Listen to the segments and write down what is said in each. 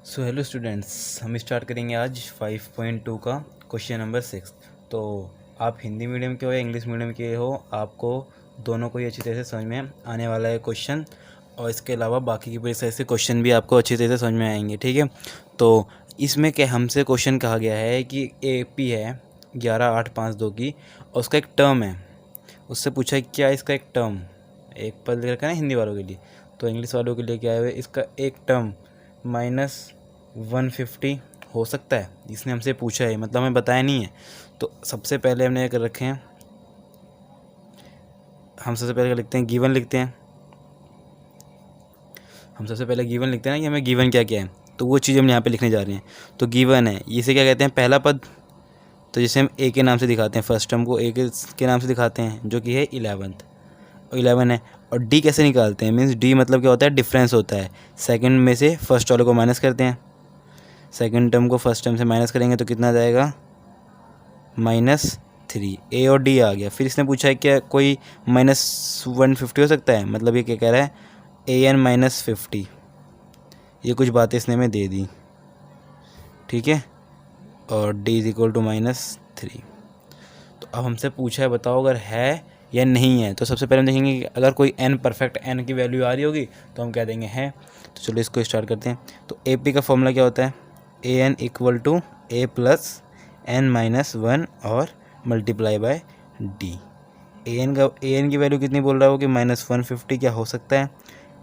So hello students, हम start करेंगे आज 5.2 का क्वेश्चन नंबर 6। तो आप हिंदी मीडियम के हो या इंग्लिश मीडियम के हो, आपको दोनों को ही अच्छी तरह से समझ में आने वाला है क्वेश्चन। और इसके अलावा बाकी की पूरी साइज से क्वेश्चन भी आपको अच्छी तरह से समझ में आएंगे, ठीक है। तो इसमें क्या हमसे क्वेश्चन कहा गया है कि AP है 11,852 की, और उसका एक टर्म है। उससे पूछा है क्या इसका एक टर्म, एक पद लिख रखा है ना हिंदी वालों के लिए, तो इंग्लिश वालों के लिए क्या है, इसका एक टर्म -150 हो सकता है। इसने हमसे पूछा है, मतलब हमें बताया नहीं है। तो सबसे पहले हमने कर रखे हैं, हम सबसे पहले लिखते हैं गिवन, लिखते हैं हम सबसे पहले गिवन लिखते हैं ना कि हमें गिवन क्या क्या है। तो वो चीज़ हम यहाँ पे लिखने जा रहे हैं। तो गिवन है, इसे क्या कहते हैं, पहला पद। तो जिसे हम ए के नाम से दिखाते हैं, फर्स्ट टर्म को ए के नाम से दिखाते हैं, जो कि है 11 है। और डी कैसे निकालते हैं, मीन्स डी मतलब क्या होता है, डिफरेंस होता है। सेकंड में से फर्स्ट वाले को माइनस करते हैं, सेकंड टर्म को फर्स्ट टर्म से माइनस करेंगे तो कितना जाएगा, -3। ए और डी आ गया। फिर इसने पूछा है क्या कोई -150 हो सकता है, मतलब ये क्या कह रहा है, AN -50। ये कुछ बातें इसने हमें दे दी, ठीक है। और D = -3। तो अब हमसे पूछा है बताओ अगर है या नहीं है। तो सबसे पहले हम देखेंगे कि अगर कोई n परफेक्ट n की वैल्यू आ रही होगी तो हम कह देंगे है। तो चलो इसको स्टार्ट करते हैं। तो AP का फॉर्मूला क्या होता है, AN = A + n-1 और × D। AN की वैल्यू कितनी बोल रहा हो कि -150 क्या हो सकता है,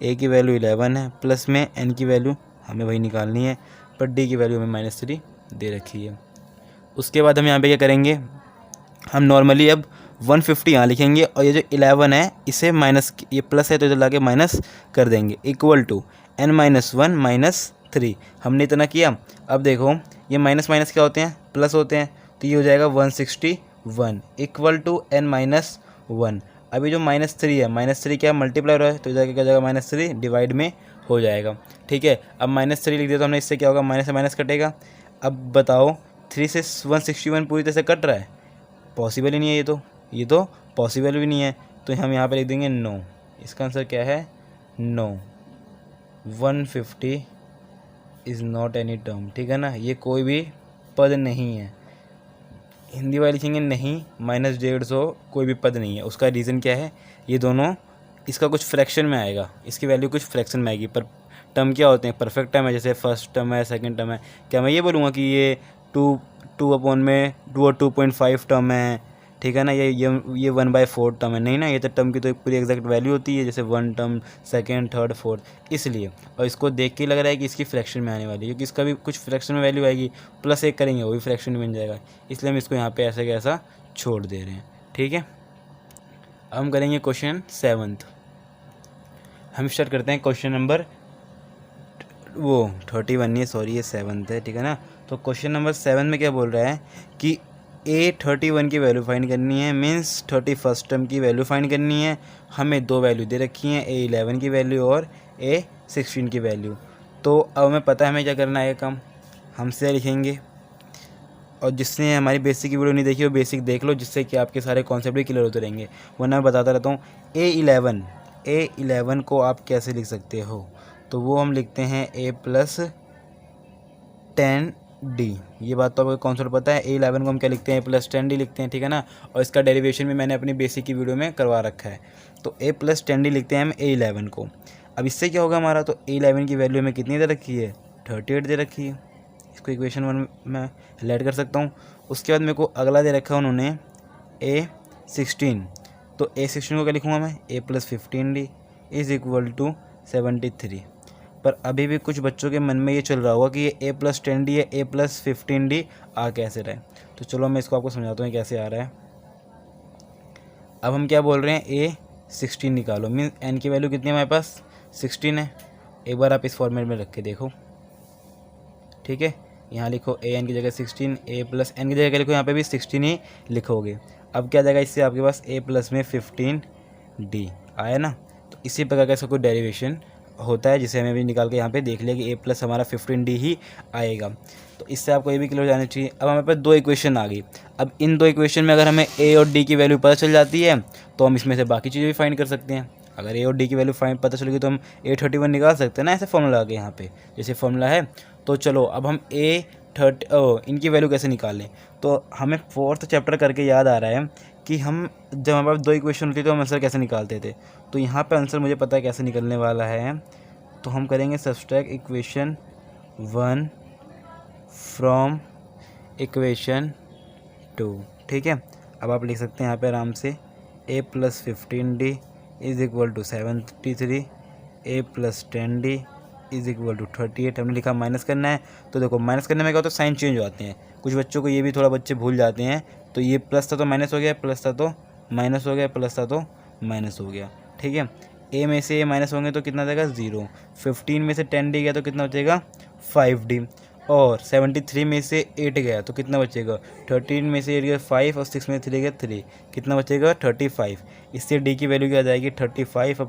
A की वैल्यू 11 है, प्लस में n की वैल्यू हमें वही निकालनी है, पर D की वैल्यू हमें -3 दे रखी है। उसके बाद हम यहाँ पे क्या करेंगे, हम नॉर्मली अब 150 यहाँ लिखेंगे, और ये जो 11 है इसे माइनस, ये प्लस है तो इधर लाके माइनस कर देंगे, = n-1 -3। हमने इतना किया। अब देखो ये माइनस माइनस क्या होते हैं, प्लस होते हैं। तो ये हो जाएगा 161 = n-1। अभी जो -3 है, -3 क्या मल्टीप्लाई हो रहा है, तो इधर क्या जाएगा, -3 डिवाइड में हो जाएगा, ठीक है। अब -3 लिख दिया तो हमने, इससे क्या होगा, माइनस से माइनस कटेगा। अब बताओ 3 से 161 पूरी तरह से कट रहा है, पॉसिबल ही नहीं है। ये तो पॉसिबल भी नहीं है। तो हम यहाँ पे लिख देंगे नो। इसका आंसर क्या है, no, 150 is not any term, ठीक है ना। ये कोई भी पद नहीं है। हिंदी वाले लिखेंगे नहीं, -150 कोई भी पद नहीं है। उसका रीज़न क्या है, ये दोनों इसका कुछ फ्रैक्शन में आएगा, इसकी वैल्यू कुछ फ्रैक्शन में आएगी। पर टर्म क्या होते हैं, परफेक्ट टर्म है, जैसे फर्स्ट टर्म है, सेकंड टर्म है। क्या मैं ये बोलूँगा कि ये 2 और 2.5 टर्म है, ठीक है ना, ये 1/4 टर्म है, नहीं ना। ये तो टर्म की तो एक पूरी एग्जैक्ट वैल्यू होती है, जैसे 1 टर्म, सेकंड, थर्ड, फोर्थ, इसलिए। और इसको देख के लग रहा है कि इसकी फ्रैक्शन में आने वाली है, क्योंकि इसका भी कुछ फ्रैक्शन में वैल्यू आएगी, +1 करेंगे वो भी फ्रैक्शन में बन जाएगा, इसलिए हम इसको यहाँ पे ऐसा कैसा छोड़ दे रहे हैं, ठीक है। अब हम करेंगे क्वेश्चन 7। हम स्टार्ट करते हैं क्वेश्चन नंबर 31 नहीं, सॉरी, ये 7 है, ठीक है ना। तो क्वेश्चन नंबर 7 में क्या बोल रहा है कि A31 की वैल्यू फाइंड करनी है, मीन्स 31st टर्म की वैल्यू फाइंड करनी है। हमें दो वैल्यू दे रखी हैं, A11 की वैल्यू और A16 की वैल्यू। तो अब हमें पता है हमें क्या करना है, ये काम हम से लिखेंगे। और जिसने हमारी बेसिक की वीडियो नहीं देखी वो बेसिक देख लो, जिससे कि आपके सारे कॉन्सेप्ट भी क्लियर होते रहेंगे। वरना मैं बताता रहता हूँ। A11 को आप कैसे लिख सकते हो, तो वो हम लिखते हैं A + 10D। ये बात तो आपको कॉन्सेप्ट पता है। A11 को हम क्या लिखते हैं, A + 10D लिखते हैं, ठीक है ना। और इसका डेरिवेशन भी मैंने अपनी बेसिक की वीडियो में करवा रखा है। तो A + 10D लिखते हैं हम A11 को। अब इससे क्या होगा हमारा, तो A11 की वैल्यू हमें कितनी दे रखी है, 38 दे रखी है। इसको इक्वेशन 1 में ऐड कर सकता हूँ। उसके बाद मेरे को अगला दे रखा है उन्होंने A16। तो A16 को क्या लिखूँगा मैं, A + 15D = 73। पर अभी भी कुछ बच्चों के मन में ये चल रहा होगा कि ये A + 10D है, A + 15D आ कैसे रहा है। तो चलो मैं इसको आपको समझाता हूँ कैसे आ रहा है। अब हम क्या बोल रहे हैं, A16 निकालो, मीन्स n की वैल्यू कितनी है हमारे पास, 16 है। एक बार आप इस फॉर्मेट में रख के देखो, ठीक है। यहाँ लिखो AN की जगह 16, A + n की जगह लिखो, यहाँ पे भी 16 ही लिखोगे। अब क्या जाएगा इससे आपके पास, A + में 15D आया ना। तो इसी प्रकार का इसका कोई डेरिवेशन होता है, जिसे हमें भी निकाल के यहाँ पे देख लिया कि A + हमारा 15D ही आएगा। तो इससे आपको ये भी क्लियर हो जाना चाहिए। अब हमारे पास दो इक्वेशन आ गई। अब इन दो इक्वेशन में अगर हमें A और D की वैल्यू पता चल जाती है तो हम इसमें से बाकी चीज़ें भी फाइंड कर सकते हैं। अगर A और D की वैल्यू फाइंड पता चलेगी तो हम A31 निकाल सकते हैं ना, ऐसे फॉर्मूला आ गया यहाँ पे। जैसे फॉर्मूला है तो चलो अब हम इनकी वैल्यू कैसे निकालें। तो हमें 4th चैप्टर करके याद आ रहा है कि हम जब हमारे पास 2 इक्वेशन होती थी तो हम आंसर कैसे निकालते थे। तो यहाँ पे आंसर मुझे पता है कैसे निकलने वाला है। तो हम करेंगे सब्सट्रैक्ट इक्वेशन 1 फ्रॉम इक्वेशन 2, ठीक है। अब आप लिख सकते हैं यहाँ पे आराम से a + 15d = 73, a + 10d = 38। हमने लिखा माइनस करना है। तो देखो माइनस करने में क्या होता है, साइन चेंज हो जाते हैं। कुछ बच्चों को ये भी थोड़ा बच्चे भूल जाते हैं। तो ये प्लस था तो माइनस हो गया, प्लस था तो माइनस हो गया, प्लस था तो माइनस हो गया, ठीक है। a में से a माइनस होंगे तो कितना देगा 0। 15 में से 10d गया तो कितना बचेगा 5d। और 73 में से 8 गया तो कितना बचेगा 13 में से 8 गया 5 और 6 में 3 गया 3, कितना बचेगा 35। इससे d की वैल्यू क्या आ जाएगी 35/5 =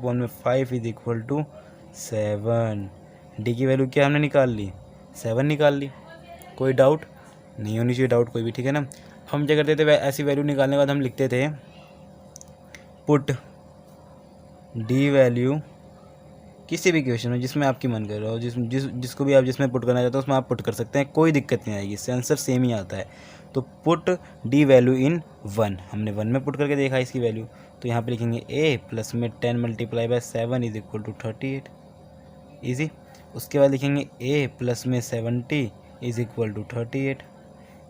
7। डी की वैल्यू क्या हमने निकाल ली 7 निकाल ली। कोई डाउट नहीं होनी चाहिए, डाउट कोई भी, ठीक है ना। हम क्या करते थे ऐसी वैल्यू निकालने के बाद हम लिखते थे पुट डी वैल्यू किसी भी इक्वेशन में जिसमें आपकी मन कर रहा हो, जिसको भी आप जिसमें पुट करना चाहते हो उसमें आप पुट कर सकते हैं, कोई दिक्कत नहीं आएगी, इससे आंसर सेम ही आता है। तो पुट डी वैल्यू इन 1, हमने 1 में पुट करके देखा इसकी वैल्यू। तो यहाँ पे लिखेंगे a प्लस में 10 × 7 = 38, ईजी। उसके बाद लिखेंगे a प्लस में 70 = 38।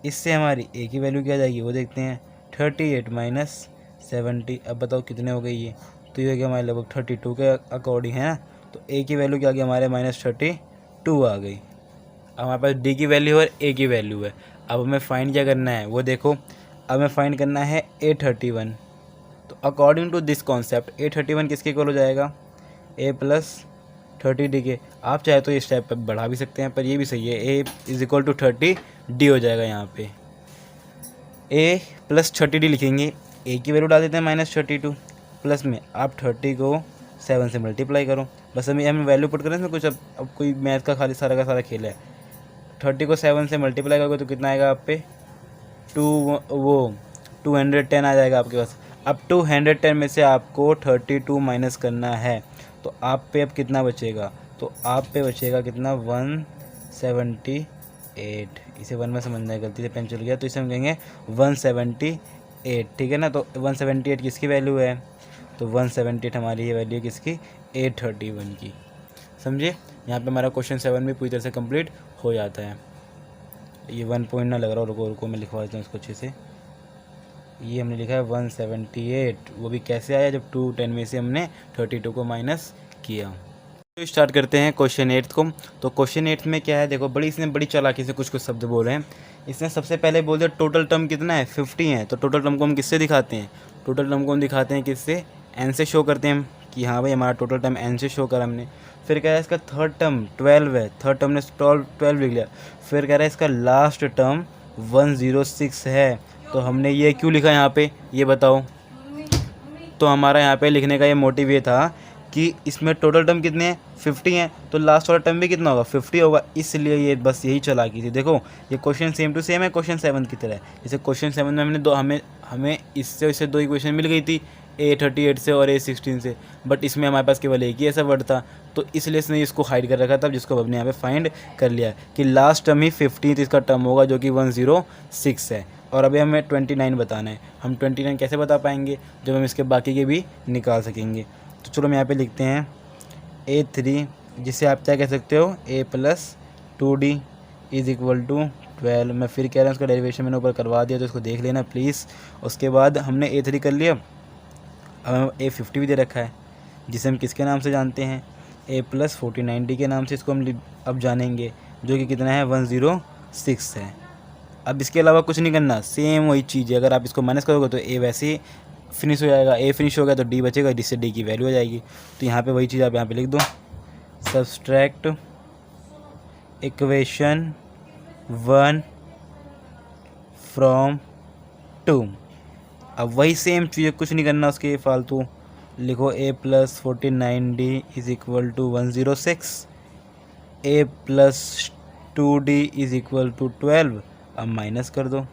इससे हमारी a की वैल्यू क्या आ जाएगी वो देखते हैं, 38 - 70। अब बताओ कितने हो गए ये, तो ये हो गया हमारे लगभग 32 के अकॉर्डिंग है ना। तो a की वैल्यू क्या आ गई हमारे -32 आ गई। अब हमारे पास d की वैल्यू और a की वैल्यू है। अब हमें फाइंड क्या करना है वो देखो। अब हमें फाइंड करना है a31। तो according to this concept a31 किसके इक्वल हो जाएगा a + 30d के। आप चाहे तो इस टाइप पर बढ़ा भी सकते हैं, पर ये भी सही है, a = 30d हो जाएगा। यहाँ पे a + 30d लिखेंगे, a की वैल्यू डाल देते हैं -32, प्लस में आप 30 को 7 से मल्टीप्लाई करो। बस हमें वैल्यू पुट करें इसमें कुछ, अब कोई मैथ का खाली सारा का सारा खेल है। 30 को 7 से मल्टीप्लाई करोगे तो कितना आएगा आप पे 210 आ जाएगा आपके पास। अब 210 में से आपको 32 माइनस करना है, तो आप पे अब कितना बचेगा, तो आप पे बचेगा कितना 178। इसे 1 में समझना है, गलती से पेन चल गया, तो इसे हम कहेंगे 178, ठीक है ना। तो 178 किसकी वैल्यू है, तो 178 हमारी ये वैल्यू किसकी a31 की, समझिए। यहाँ पे हमारा क्वेश्चन 7 भी पूरी तरह से कंप्लीट हो जाता है। ये 1 पॉइंट ना लग रहा, रुको मैं लिखवा देता हूँ इसको अच्छे से। ये हमने लिखा है 178, वो भी कैसे आया जब 210 में से हमने 32 को माइनस किया। तो स्टार्ट करते हैं क्वेश्चन 8 को। तो क्वेश्चन 8 में क्या है देखो, इसने बड़ी चालाकी से कुछ शब्द बोले हैं। इसने सबसे पहले बोल दिया टोटल टर्म कितना है 50 है। तो टोटल टर्म को हम किससे दिखाते हैं, टोटल टर्म को हम दिखाते हैं किससे, n से शो करते हैं कि हाँ भाई हमारा टोटल टर्म n से शो करा हमने। फिर कह रहा है इसका थर्ड टर्म 12 है, थर्ड टर्म ने 12 लिख लिया। फिर कह रहा है इसका लास्ट टर्म 106 है। तो हमने ये क्यों लिखा यहाँ पे ये बताओ। तो हमारा यहाँ पे लिखने का ये मोटिव ये था कि इसमें टोटल टर्म कितने हैं 50 हैं, तो लास्ट वाला टर्म भी कितना होगा 50 होगा, इसलिए ये बस यही चालाकी थी। देखो ये क्वेश्चन सेम टू सेम है क्वेश्चन 7 की तरह। जैसे क्वेश्चन 7 में हमने हमें इससे 2 इक्वेशन मिल गई थी, a38 से और a16 से, बट इसमें हमारे पास केवल एक ही ऐसा वर्ड था, तो इसलिए इसने इसको हाइड कर रखा था, जिसको हमने यहाँ पे फाइंड कर लिया कि लास्ट टर्म ही 50th इसका टर्म होगा जो कि 106 है। और अभी हमें 29 बताना है। हम 29 कैसे बता पाएंगे, जब हम इसके बाकी के भी निकाल सकेंगे। तो चलो हम यहाँ पे लिखते हैं a3, जिसे आप क्या कह सकते हो a + 2d = 12। मैं फिर कह रहा हूँ उसका डेरिवेशन मैंने ऊपर करवा दिया, तो इसको देख लेना प्लीज़। उसके बाद हमने a3 कर लिया। अब a50 भी दे रखा है, जिसे हम किसके नाम से जानते हैं a + 49d के नाम से इसको हम अब जानेंगे, जो कि कितना है 106 है। अब इसके अलावा कुछ नहीं करना, सेम वही चीज़ है। अगर आप इसको माइनस करोगे तो a वैसे ही फिनिश हो जाएगा, a फिनिश हो गया तो d बचेगा, जिससे d की वैल्यू हो जाएगी। तो यहाँ पे वही चीज़ आप यहाँ पे लिख दो, सब्सट्रैक्ट इक्वेशन 1 फ्रॉम 2। अब वही सेम चीज़, कुछ नहीं करना उसके फालतू, लिखो a + 49d = 106, a + 2d = 12। अब माइनस कर दो,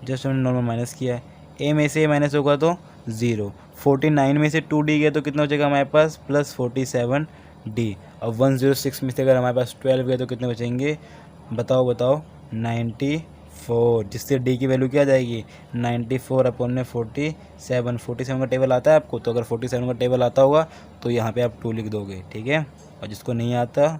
जस्ट हमने नॉर्मल माइनस किया है। a में से माइनस होगा तो 0, 49 में से 2d गया तो कितना हो जाएगा हमारे पास +47 डी। अब 106 में से अगर हमारे पास 12 गए तो कितने बचेंगे, बताओ बताओ, 94, जिससे डी की वैल्यू क्या आ जाएगी, 94 अपॉन में 47। 47 का टेबल आता है आपको, तो अगर 47 का टेबल आता होगा तो यहाँ पे आप 2 लिख दोगे, ठीक है। और जिसको नहीं आता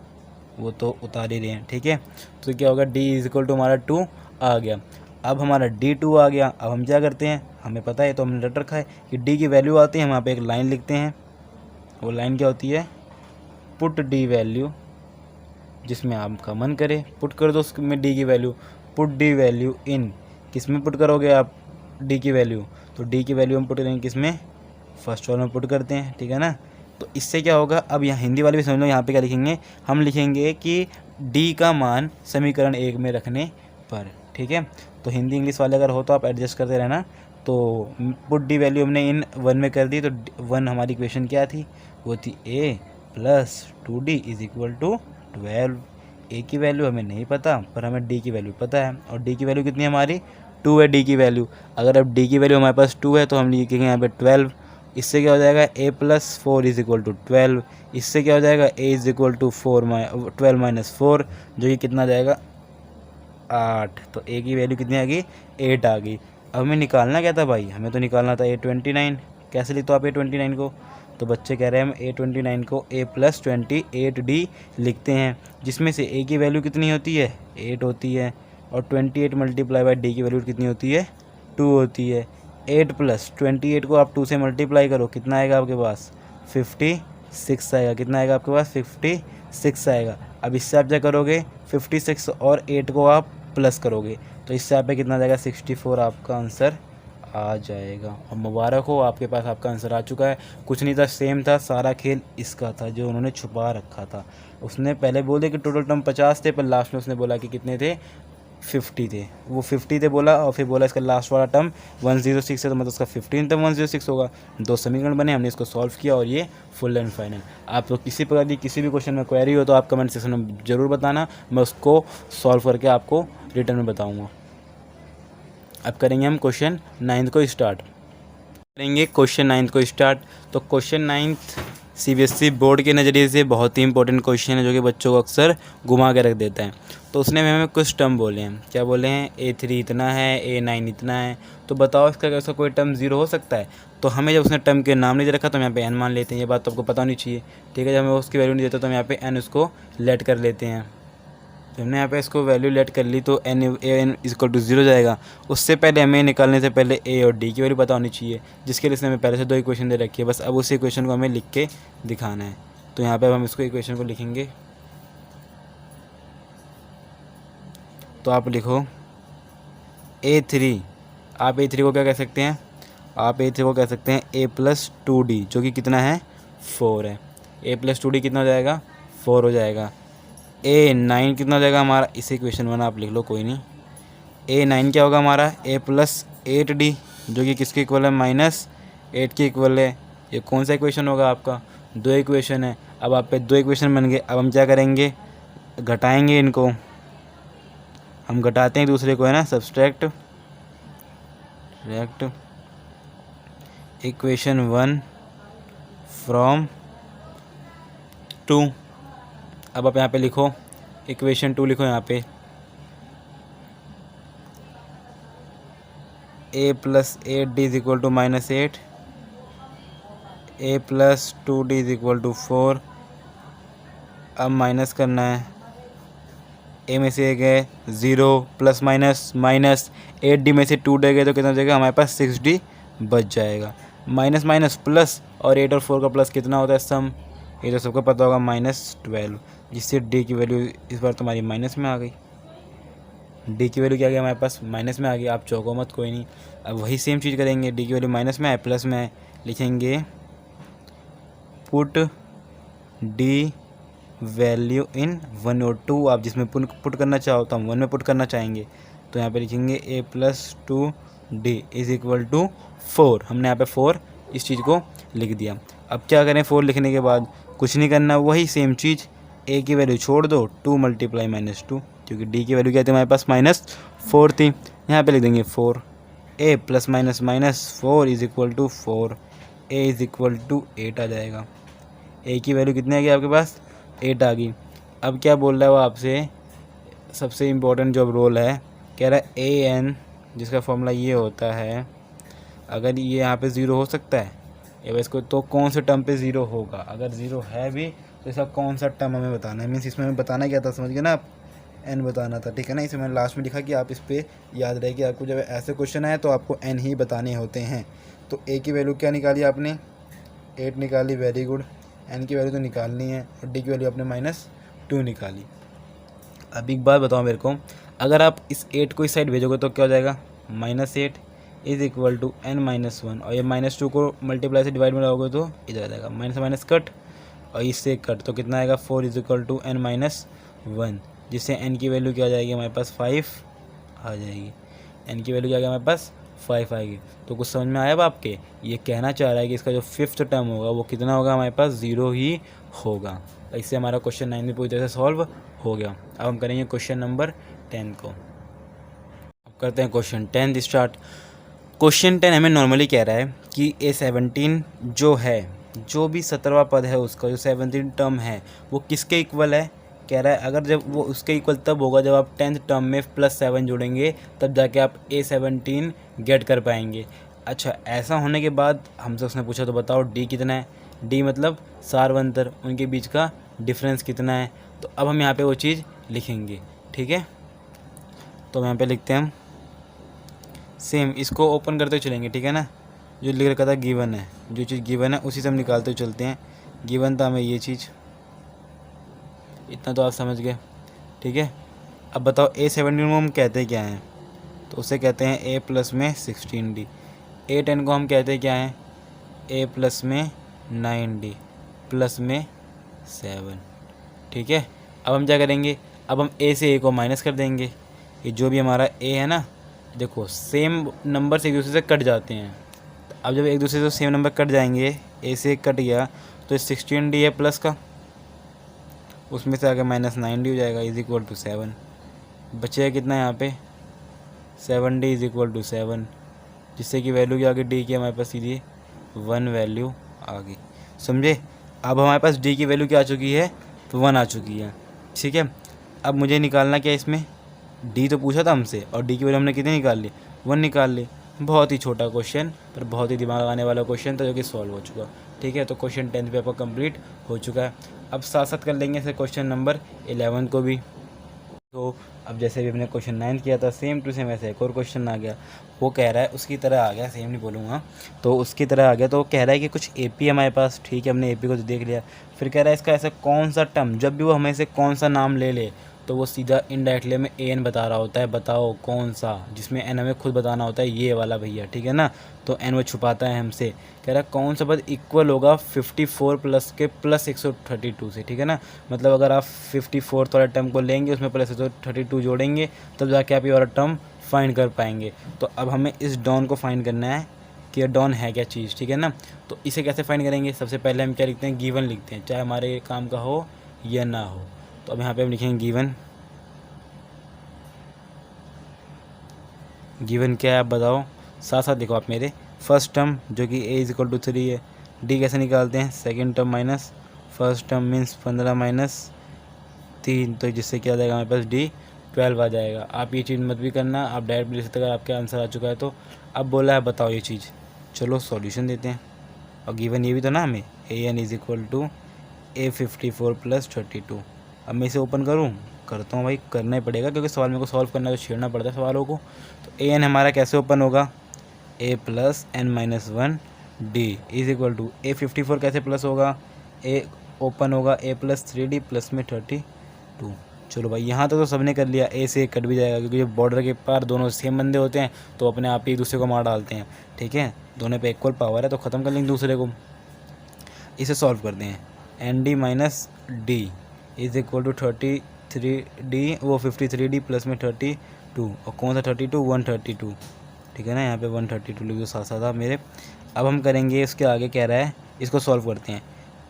वो तो उतार ही रहे हैं, ठीक है। तो क्या होगा, डी इज इक्वल टू हमारा 2 आ गया। अब हमारा D2 आ गया। अब हम क्या करते हैं, हमें पता है तो हमने रट रखा है कि डी की वैल्यू आती है, हम यहाँ पे एक लाइन लिखते हैं। वो लाइन क्या होती है, पुट डी वैल्यू, जिसमें आपका मन करे पुट कर दो उसमें डी की value. Put D value in, किस में पुट करोगे आप डी की वैल्यू, तो डी की वैल्यू हम पुट करेंगे किस में, फर्स्ट वाले में पुट करते हैं, ठीक है ना। तो इससे क्या होगा, अब यहाँ हिंदी वाले भी समझ लो, यहाँ पे क्या लिखेंगे, हम लिखेंगे कि डी का मान समीकरण 1 में रखने पर, ठीक है। तो हिंदी इंग्लिश वाले अगर हो तो आप एडजस्ट करते रहना। तो पुट डी वैल्यू हमने इन 1 में कर दी, तो 1 हमारी इक्वेशन क्या थी, वो थी a plus 2d is equal to 12। A की वैल्यू हमें नहीं पता पर हमें डी की वैल्यू पता है, और डी की वैल्यू कितनी है हमारी, 2 है डी की वैल्यू। अगर अब डी की वैल्यू हमारे पास 2 है तो हम लिखेंगे यहाँ पे 12। इससे क्या हो जाएगा, a plus 4 is equal to 12। इससे क्या हो जाएगा, a is equal to 12 minus 4, जो कि कितना जाएगा 8। तो a की वैल्यू कितनी आ गई, 8 आ गई। अब हमें निकालना क्या था भाई, हमें तो निकालना था a29। कैसे लिखते हो आप a29 को, तो बच्चे कह रहे हैं हम a29 को a प्लस 28d लिखते हैं, जिसमें से a की वैल्यू कितनी होती है, 8 होती है, और 28 मल्टीप्लाई बाई डी की वैल्यू कितनी होती है, 2 होती है। 8 प्लस 28 को आप 2 से मल्टीप्लाई करो, कितना आएगा आपके पास, 56 आएगा। कितना आएगा आपके पास, 56 आएगा। अब इससे आप क्या करोगे, 56 और 8 को आप प्लस करोगे, तो इससे आप पे कितना जाएगा, 64 आपका आंसर आ जाएगा। और मुबारक हो, आपके पास आपका आंसर आ चुका है। कुछ नहीं था, सेम था, सारा खेल इसका था जो उन्होंने छुपा रखा था। उसने पहले बोले कि टोटल टर्म 50 थे, पर लास्ट में उसने बोला कि कितने थे, 50 थे। वो 50 थे बोला, और फिर बोला इसका लास्ट वाला टर्म 106 है, तो मतलब उसका 15 टर्म 106 होगा। 2 समीकरण बने, हमने इसको सॉल्व किया और ये फुल एंड फाइनल। आपको किसी प्रकार की किसी भी क्वेश्चन में क्वेरी हो तो आप कमेंट सेक्शन में ज़रूर बताना, मैं उसको सॉल्व करके आपको रिटर्न में बताऊँगा। अब करेंगे हम क्वेश्चन 9 को स्टार्ट। तो क्वेश्चन 9 CBSE बोर्ड के नज़रिए से बहुत ही इंपॉर्टेंट क्वेश्चन है, जो कि बच्चों को अक्सर घुमा के रख देता है। तो उसने में हमें कुछ टर्म बोले हैं, क्या बोले हैं, A3 इतना है, A9 इतना है। तो बताओ इसका कैसा कोई टर्म 0 हो सकता है। तो हमें जब उसने टर्म के नाम नहीं दे रखा तो हम यहाँ पे n मान लेते हैं, ये बात तो आपको पता होनी चाहिए, ठीक है। जब हमें उसकी वैल्यू नहीं देता तो हम यहाँ पे n उसको लेट कर लेते हैं। हमने यहाँ पे इसको वैल्यू लेट कर ली तो n इक्वल टू 0 जाएगा। उससे पहले हमें निकालने से पहले a और d की वैल्यू पता होनी चाहिए, जिसके लिए इसने हमें पहले से 2 इक्वेशन दे रखी है। बस अब उसी इक्वेशन को हमें लिख के दिखाना है। तो यहाँ पे अब हम इसको इक्वेशन को लिखेंगे। तो आप लिखो A3, आप A3 को क्या कह सकते हैं, आप A3 को कह सकते हैं a प्लस 2d, जो कि कितना है, 4 है। a प्लस 2d कितना हो जाएगा, 4 हो जाएगा। A9 कितना हो जाएगा हमारा, इसे इक्वेशन 1 आप लिख लो, कोई नहीं। A9 क्या होगा हमारा, a प्लस 8d, जो कि किसके इक्वल है, -8 के इक्वल है। ये कौन सा इक्वेशन होगा आपका, 2 इक्वेशन है। अब आप पे 2 इक्वेशन बन गए। अब हम क्या करेंगे, घटाएंगे इनको, हम घटाते हैं दूसरे को, है ना, सब्सट्रैक्ट इक्वेशन 1 फ्रॉम 2। अब आप यहाँ पे लिखो इक्वेशन 2 लिखो यहाँ पे, a plus 8d is equal to -8, a plus 2d is equal to 4। अब माइनस करना है, a में से गए 0 प्लस माइनस 8d में से 2d गए तो कितना हो जाएगा हमारे पास, 6d बच जाएगा। माइनस माइनस प्लस, और 8 और 4 का प्लस कितना होता है, सम, ये तो सबको पता होगा, -12, जिससे d की वैल्यू इस बार तुम्हारी माइनस में आ गई। d की वैल्यू क्या आ गई हमारे पास, माइनस में आ गई। आप चौको मत, कोई नहीं। अब वही सेम चीज़ करेंगे, d की वैल्यू माइनस में है, प्लस में है, लिखेंगे पुट d वैल्यू इन 1 और 2। आप जिसमें पुट करना चाहो तो हम 1 में पुट करना चाहेंगे, तो यहाँ पे लिखेंगे a plus 2d is equal to 4। हमने यहाँ पे 4 इस चीज़ को लिख दिया। अब क्या करें, 4 लिखने के बाद कुछ नहीं करना, वही सेम चीज़, a की वैल्यू छोड़ दो, 2 मल्टीप्लाई -2, क्योंकि d की वैल्यू क्या थी हमारे पास, -4 थी। यहाँ पे लिख देंगे 4, a plus -4 is equal to 4, a is equal to 8 आ जाएगा। ए की वैल्यू कितनी आ गई आपके पास, 8 आ गई। अब क्या बोल रहा है वो आपसे, सबसे इम्पोर्टेंट जो रोल है, कह रहा है ए एन, जिसका फॉर्मूला ये होता है, अगर ये यहाँ पे ज़ीरो हो सकता है या इसको, तो कौन से टर्म पे ज़ीरो होगा, अगर ज़ीरो है भी तो इसका कौन सा टर्म हमें बताना है। मीन्स इसमें हमें बताना क्या था, समझ गए ना आप, एन बताना था, ठीक है ना। इसे मैंने लास्ट में लिखा कि आप इस पर याद रहे कि आपको जब ऐसे क्वेश्चन आए तो आपको एन ही बताने होते हैं। तो ए की वैल्यू क्या निकाली आपने, 8 निकाली, वेरी गुड। एन की वैल्यू तो निकालनी है और डी की वैल्यू आपने -2 निकाली। अब एक बात बताओ मेरे को, अगर आप इस 8 को इस साइड भेजोगे तो क्या हो जाएगा, -8 इज इक्वल टू n-1, और ये -2 को मल्टीप्लाई से डिवाइड में लाओगे तो इधर आ जाएगा, माइनस माइनस कट और इससे कट, तो कितना आएगा, 4 इज इक्वल टू n-1, जिससे n की वैल्यू क्या आ जाएगी हमारे पास, 5 आ जाएगी। n की वैल्यू क्या आ गया हमारे पास, 5 आएगी। तो कुछ समझ में आया अब आपके, ये कहना चाह रहा है कि इसका जो 5th टर्म होगा वो कितना होगा हमारे पास, 0 ही होगा। इससे हमारा क्वेश्चन 9 भी पूरी तरह से सॉल्व हो गया। अब हम करेंगे क्वेश्चन नंबर 10 को। अब करते हैं क्वेश्चन 10 स्टार्ट। क्वेश्चन 10 हमें नॉर्मली कह रहा है कि A17 जो है, जो भी 17वां पद है उसका जो 17 टर्म है वो किसके इक्वल है, कह रहा है अगर जब वो उसके इक्वल तब होगा जब आप 10th टर्म में +7 जोड़ेंगे, तब जाके आप A17 गेट कर पाएंगे। अच्छा, ऐसा होने के बाद हमसे उसने पूछा तो बताओ D कितना है, D मतलब सारवंतर, उनके बीच का डिफरेंस कितना है। तो अब हम यहाँ पे वो चीज़ लिखेंगे, ठीक है। तो यहाँ पे लिखते हैं हम, सेम इसको ओपन करते चलेंगे, ठीक है ना। जो लिख रखा था गिवन है, जो चीज़ गिवन है उसी से हम निकालते चलते हैं। गिवन था हमें ये चीज़, इतना तो आप समझ गए, ठीक है। अब बताओ A17 को हम कहते क्या हैं, तो उसे कहते हैं A प्लस में 16D। A10 को हम कहते क्या हैं, A प्लस में 9D प्लस में 7, ठीक है। अब हम क्या करेंगे, अब हम A से A को माइनस कर देंगे। ये जो भी हमारा A है ना, देखो सेम नंबर से एक दूसरे से कट जाते हैं। अब जब एक दूसरे से सेम नंबर कट जाएंगे, A से कट गया तो 16D है प्लस का, उसमें से आगे -9D हो जाएगा, इज इक्वल टू 7। बचेगा कितना यहाँ पे, 7D इज इक्वल टू 7, जिससे कि वैल्यू की आगे D की हमारे पास सीधी 1 वैल्यू आ गई, समझे। अब हमारे पास D की वैल्यू क्या आ चुकी है, तो 1 आ चुकी है, ठीक है। अब मुझे निकालना क्या है इसमें, D तो पूछा था हमसे और D की वैल्यू हमने कितनी निकाल ली, 1 निकाल ली। बहुत ही छोटा क्वेश्चन पर बहुत ही दिमाग आने वाला क्वेश्चन था, जो कि सॉल्व हो चुका, ठीक है। तो क्वेश्चन 10 पे आपका कंप्लीट हो चुका है। अब साथ साथ कर लेंगे इसे क्वेश्चन नंबर 11 को भी। तो अब जैसे भी हमने क्वेश्चन 9 किया था, सेम टू सेम ऐसे एक और क्वेश्चन आ गया, वो कह रहा है उसकी तरह आ गया, सेम नहीं बोलूँगा, तो उसकी तरह आ गया। तो कह रहा है कि कुछ AP हमारे पास, ठीक है, हमने AP को तो देख लिया। फिर कह रहा है इसका ऐसा कौन सा टर्म, जब भी वो हमें से कौन सा नाम ले ले तो वो सीधा इनडायरेक्टली हमें AN बता रहा होता है, बताओ कौन सा, जिसमें N हमें खुद बताना होता है, ये वाला भैया, ठीक है ना। तो N वो छुपाता है हमसे। कह रहा है कौन सा पद इक्वल होगा 54 प्लस के +132 से, ठीक है ना। मतलब अगर आप 54 वाला टर्म को लेंगे, उसमें +132 जोड़ेंगे, तब जाके आप ये वाला टर्म फाइंड कर पाएंगे। तो अब हमें इस डॉन को फाइंड करना है कि ये डॉन है क्या चीज़, ठीक है ना। तो इसे कैसे फाइंड करेंगे, सबसे पहले हम क्या लिखते हैं, गिवन लिखते हैं, चाहे हमारे काम का हो या ना हो। तो अब यहाँ पे हम लिखेंगे गिवन। गिवन क्या है आप बताओ, साथ साथ लिखो आप मेरे। फर्स्ट टर्म जो कि A इज इक्वल टू 3 है, D कैसे निकालते हैं, second term minus first term means 15 minus 3, तो जिससे क्या आ जाएगा हमारे पास D 12 आ जाएगा। आप ये चीज़ मत भी करना, आप डायरेक्ट भी लिख सकते, अगर आपका आंसर आ चुका है तो। अब बोला है बताओ ये चीज़, चलो सॉल्यूशन देते हैं। और गिवन ये भी तो ना हमें, AN is equal to A54 + 32। अब मैं इसे ओपन करूँ, करता हूँ भाई, करना ही पड़ेगा क्योंकि सवाल मेरे को सॉल्व करना है तो छेड़ना पड़ता है सवालों को। तो AN हमारा कैसे ओपन होगा, A + n-1 D is equal to A54 कैसे प्लस होगा, A ओपन होगा A + 3D प्लस में 32। चलो भाई, यहाँ तक तो सबने कर लिया। A से कट भी जाएगा क्योंकि जो बॉर्डर के पार दोनों सेम बंदे होते हैं तो अपने आप ही एक दूसरे को मार डालते हैं, ठीक है। दोनों पे इक्वल पावर है तो ख़त्म कर लेंगे दूसरे को। इसे सॉल्व करते हैं, ND - D is equal to 33D, वो 53D प्लस में 32, और कौन सा 32, 132, ठीक है ना। यहाँ पे 132 लिख दो साथ साथ आप मेरे। अब हम करेंगे इसके आगे, कह रहा है इसको सॉल्व करते हैं।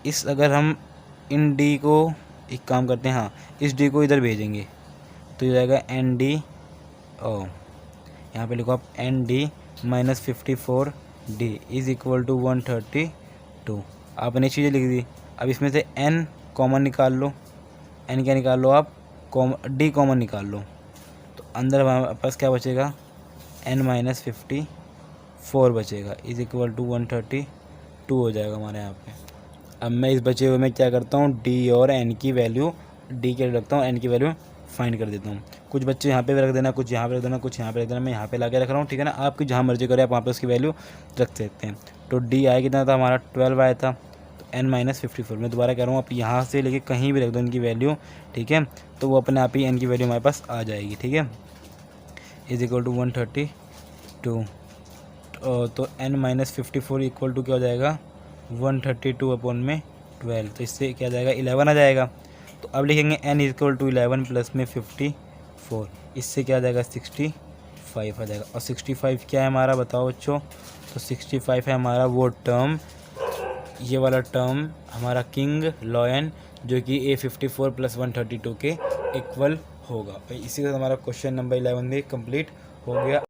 इस अगर हम इन D को एक काम करते हैं, हाँ, इस D को इधर भेजेंगे तो ये जाएगा ND, ओ यहाँ पे लिखो आप ND - 54D is equal to 132। आपने चीज़ें लिख दी, अब इसमें से n कॉमन निकाल लो, n क्या निकाल लो आप, d कॉमन निकाल लो, तो अंदर हमारे पास क्या बचेगा, n-54 बचेगा इज इक्वल टू 132 हो जाएगा हमारे यहाँ पे। अब मैं इस बचे हुए में क्या करता हूँ, d और n की वैल्यू, d के रखता हूँ, n की वैल्यू फाइंड कर देता हूँ। कुछ बच्चे यहाँ पे भी रख देना, कुछ यहाँ पे रख देना, कुछ यहाँ पे रख देना, मैं यहाँ पे ला के रख रहा हूँ, ठीक है ना। आपकी जहाँ मर्जी करें आप वहाँ पे उसकी वैल्यू रख सकते हैं। तो d आया कितना था हमारा, 12 आया था, तो n-54 मैं दोबारा कह रहा हूँ, आप यहाँ से लेके कहीं भी रख दो इनकी वैल्यू, ठीक है, तो वो अपने आप ही n की वैल्यू हमारे पास आ जाएगी, ठीक है, इज इक्वल टू 132। तो n-54 इक्वल टू क्या हो जाएगा, 132 अपॉन में 12, तो इससे क्या आ जाएगा, 11 आ जाएगा। तो अब लिखेंगे n इक्वल टू 11 प्लस में 54, इससे क्या आ जाएगा, 65 आ जाएगा। और 65 क्या है हमारा, बताओ बच्चों, तो 65 है हमारा वो टर्म, ये वाला टर्म हमारा किंग लॉयन, जो कि A54 प्लस 132 के इक्वल होगा। इसी के साथ हमारा क्वेश्चन नंबर 11 भी कंप्लीट हो गया।